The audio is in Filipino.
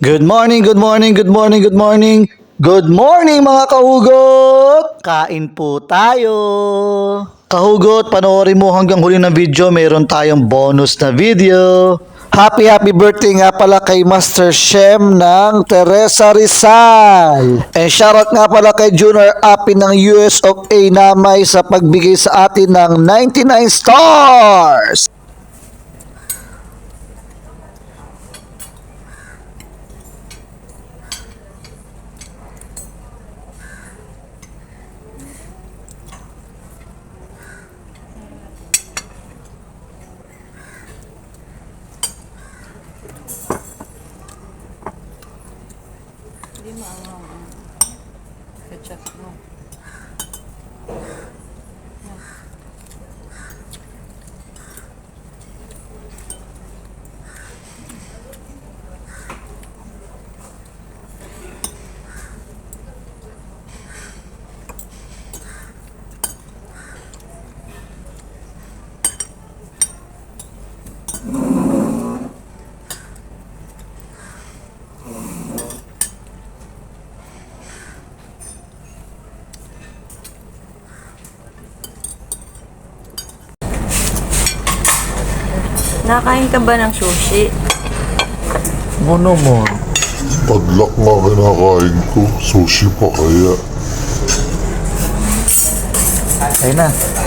Good morning, good morning, good morning, good morning. Good morning mga kahugot! Kain po tayo! Kahugot, panoorin mo hanggang huli ng video, mayroon tayong bonus na video. Happy birthday nga pala kay Master Shem ng Teresa Rizal. And shoutout nga pala kay Junior Appin ng US of A Namay sa pagbigay sa atin ng 99 stars. Hindi maanghang ang ketchup mo. Nakain ka ba ng sushi? Ano naman? Padlak nga kinakain ko. Sushi pa kaya. Ayun na.